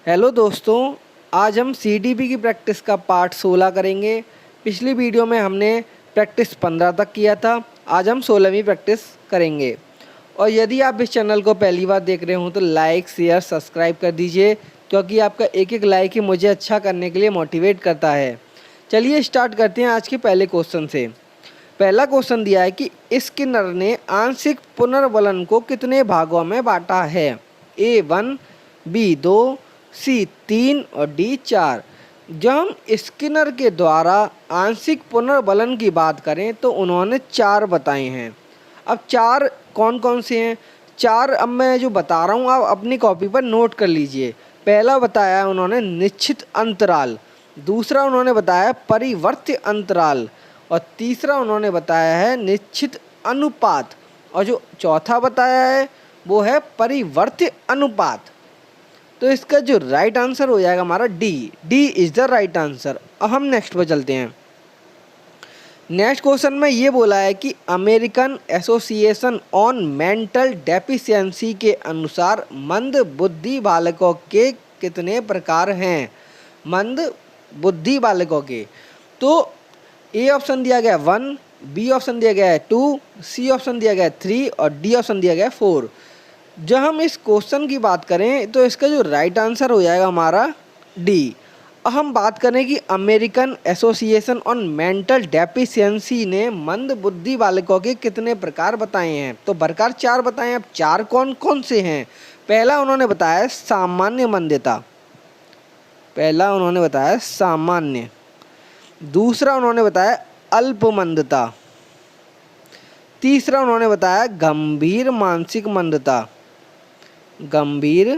Hello दोस्तों, आज हम सीडीपी की प्रैक्टिस का पार्ट 16 करेंगे। पिछली वीडियो में हमने प्रैक्टिस 15 तक किया था। आज हम 16वीं प्रैक्टिस करेंगे। और यदि आप इस चैनल को पहली बार देख रहे हो तो लाइक शेयर सब्सक्राइब कर दीजिए, क्योंकि आपका एक एक लाइक ही मुझे अच्छा करने के लिए मोटिवेट करता है। चलिए स्टार्ट करते हैं आज के पहले क्वेश्चन से। पहला क्वेश्चन दिया है कि स्किनर ने आंशिक पुनर्वलन को कितने भागों में बांटा है। A1, B2, C3 और D4। जब हम स्किनर के द्वारा आंशिक पुनर्वलन की बात करें तो उन्होंने 4 बताए हैं। अब 4 कौन कौन से हैं? 4 अब मैं जो बता रहा हूँ आप अपनी कॉपी पर नोट कर लीजिए। पहला बताया है उन्होंने निश्चित अंतराल, दूसरा उन्होंने बताया परिवर्त्य अंतराल, और तीसरा उन्होंने बताया है निश्चित अनुपात, और जो चौथा बताया है वो है परिवर्त्य अनुपात। तो इसका जो राइट आंसर हो जाएगा हमारा D is the right answer. अब हम नेक्स्ट पर चलते हैं। नेक्स्ट क्वेश्चन में ये बोला है कि American association on mental deficiency के अनुसार मंद बुद्धि बालकों के कितने प्रकार हैं? मंद बुद्धि बालकों के तो ए ऑप्शन दिया गया 1, बी ऑप्शन दिया गया है 2, सी ऑप्शन दिया गया है 3 और डी ऑप्शन दिया गया है 4। जब हम इस क्वेश्चन की बात करें तो इसका जो राइट आंसर हो जाएगा हमारा डी। अब हम बात करें कि American association on mental deficiency ने मंद बुद्धि बालकों के कितने प्रकार बताए हैं, तो प्रकार 4 बताए हैं। अब 4 कौन कौन से हैं? पहला उन्होंने बताया सामान्य मंदता, पहला उन्होंने बताया सामान्य, दूसरा उन्होंने बताया अल्प मंदता, तीसरा उन्होंने बताया गंभीर मानसिक मंदता, गंभीर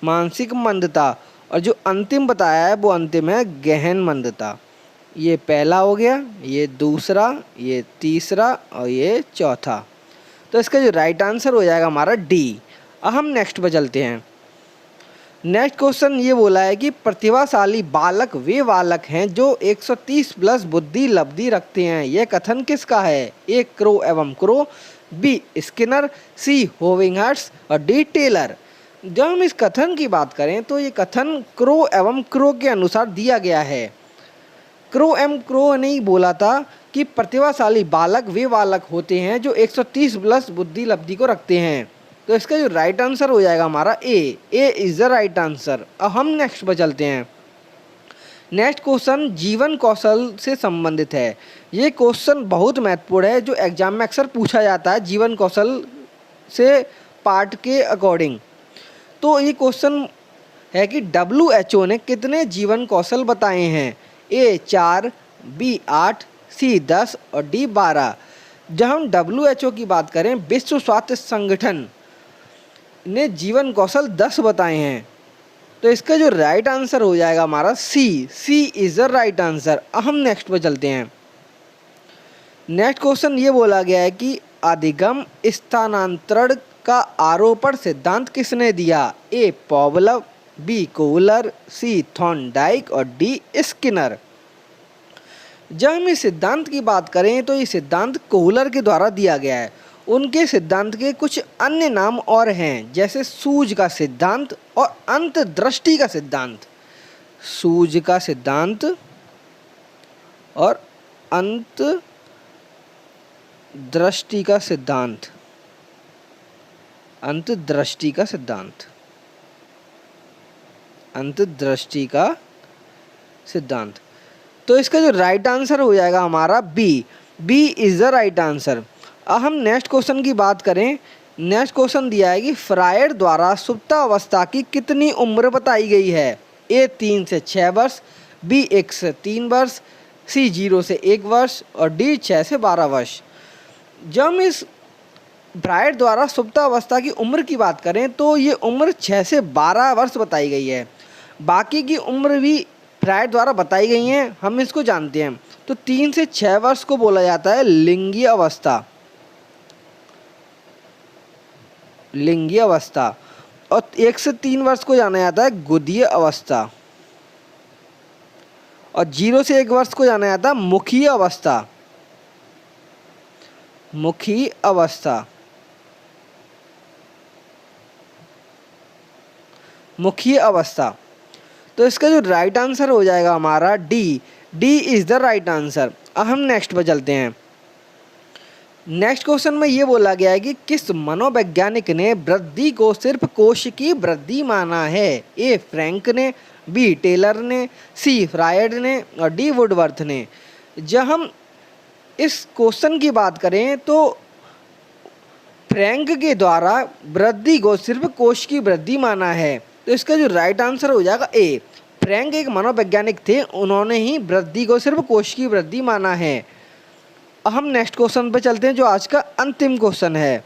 मानसिक मंदता, और जो अंतिम बताया है वो अंतिम है गहन मंदता। ये पहला हो गया, ये दूसरा, ये तीसरा और ये चौथा। तो इसका जो राइट आंसर हो जाएगा हमारा डी। अब हम नेक्स्ट पर चलते हैं। नेक्स्ट क्वेश्चन ये बोला है कि प्रतिभाशाली बालक वे बालक हैं जो 130 प्लस बुद्धि लब्धि रखते हैं। यह कथन किसका है? ए क्रो एवं क्रो, बी स्किनर, सी होविंगहर्ट्स और डी टेलर। जब हम इस कथन की बात करें तो ये कथन क्रो एवं क्रो के अनुसार दिया गया है। क्रो एवं क्रो ने ही बोला था कि प्रतिभाशाली बालक वे बालक होते हैं जो 130 प्लस बुद्धि लब्धि को रखते हैं। तो इसका जो राइट आंसर हो जाएगा हमारा ए इज द राइट आंसर। अब हम नेक्स्ट पर चलते हैं। नेक्स्ट क्वेश्चन जीवन कौशल से संबंधित है। ये क्वेश्चन बहुत महत्वपूर्ण है जो एग्जाम में अक्सर पूछा जाता है जीवन कौशल से पार्ट के अकॉर्डिंग। तो ये क्वेश्चन है कि WHO ने कितने जीवन कौशल बताए हैं? ए 4, बी 8, सी 10 और डी 12। जब हम WHO की बात करें, विश्व स्वास्थ्य संगठन ने जीवन कौशल 10 बताए हैं। तो इसका जो राइट आंसर हो जाएगा हमारा सी इज द राइट आंसर। अब हम नेक्स्ट पर चलते हैं। नेक्स्ट क्वेश्चन ये बोला गया है कि अधिगम स्थानांतरण का आरोपण सिद्धांत किसने दिया? ए पॉवलव, बी कोहलर, सी थॉर्नडाइक और डी स्किनर। जब हम इस सिद्धांत की बात करें तो ये सिद्धांत कोहलर के द्वारा दिया गया है। उनके सिद्धांत के कुछ अन्य नाम और हैं, जैसे सूझ का सिद्धांत और अंतर्दृष्टि का सिद्धांत। सूझ का सिद्धांत और अंतर्दृष्टि का सिद्धांत, अंतर्दृष्टि का सिद्धांत, अंतर्दृष्टि का सिद्धांत। तो इसका जो राइट आंसर हो जाएगा हमारा B is the right answer. अब हम नेक्स्ट क्वेश्चन की बात करें। नेक्स्ट क्वेश्चन दिया है कि फ्रायड द्वारा सुप्तावस्था की कितनी उम्र बताई गई है? ए 3 से 6 वर्ष, बी 1 से 3 वर्ष, सी 0 से 1 वर्ष और डी 6 से 12 वर्ष। जब हम इस फ्रायड द्वारा सुप्तावस्था की उम्र की बात करें तो ये उम्र 6 से 12 वर्ष बताई गई है। बाकी की उम्र भी फ्रायड द्वारा बताई गई हैं, हम इसको जानते हैं। तो 3 से 6 वर्ष को बोला जाता है लिंगीय अवस्था, लिंगीय अवस्था, और 1 से 3 वर्ष को जाना जाता है गुदीय अवस्था, और 0 से 1 वर्ष को जाना जाता है मुखीय अवस्था, मुखी अवस्था। मुखीय अवस्था। तो इसका जो राइट आंसर हो जाएगा हमारा D. D is the right answer. अब हम नेक्स्ट पर चलते हैं। नेक्स्ट क्वेश्चन में ये बोला गया है कि किस मनोवैज्ञानिक ने वृद्धि को सिर्फ कोश की वृद्धि माना है? ए फ्रैंक ने, बी टेलर ने, सी फ्रायड ने और डी वुडवर्थ ने। जब हम इस क्वेश्चन की बात करें तो फ्रैंक के द्वारा वृद्धि को सिर्फ कोश की वृद्धि माना है। तो इसका जो राइट आंसर हो जाएगा ए। फ्रैंक एक मनोवैज्ञानिक थे, उन्होंने ही वृद्धि को सिर्फ कोश की वृद्धि माना है। अब हम नेक्स्ट क्वेश्चन पे चलते हैं जो आज का अंतिम क्वेश्चन है।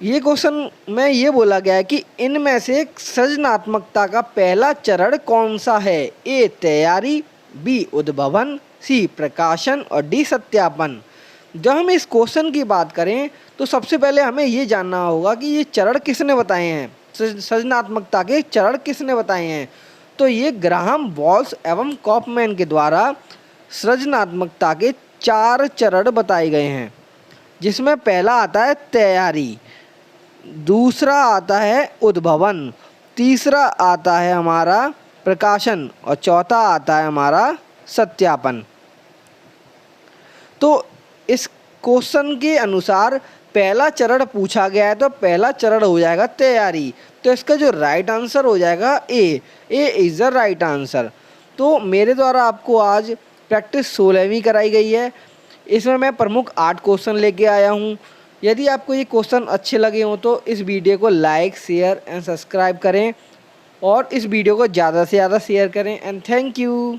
ये क्वेश्चन में ये बोला गया है कि इनमें से सृजनात्मकता का पहला चरण कौन सा है? ए तैयारी, बी उद्भवन, सी प्रकाशन और डी सत्यापन। जब हम इस क्वेश्चन की बात करें तो सबसे पहले हमें ये जानना होगा कि ये चरण किसने बताए हैं, सृजनात्मकता के चरण किसने बताए हैं। तो ये ग्राहम बॉल्स एवं कॉफमैन के द्वारा सृजनात्मकता के 4 चरण बताए गए हैं, जिसमें पहला आता है तैयारी, दूसरा आता है उद्भवन, तीसरा आता है हमारा प्रकाशन और चौथा आता है हमारा सत्यापन। तो इस क्वेश्चन के अनुसार पहला चरण पूछा गया है तो पहला चरण हो जाएगा तैयारी। तो इसका जो राइट आंसर हो जाएगा A. A is the right answer. तो मेरे द्वारा आपको आज प्रैक्टिस 16वीं कराई गई है। इसमें मैं प्रमुख 8 क्वेश्चन लेके आया हूँ। यदि आपको ये क्वेश्चन अच्छे लगे हों तो इस वीडियो को लाइक, शेयर एंड सब्सक्राइब करें और इस वीडियो को ज़्यादा से ज़्यादा शेयर करें। And thank you.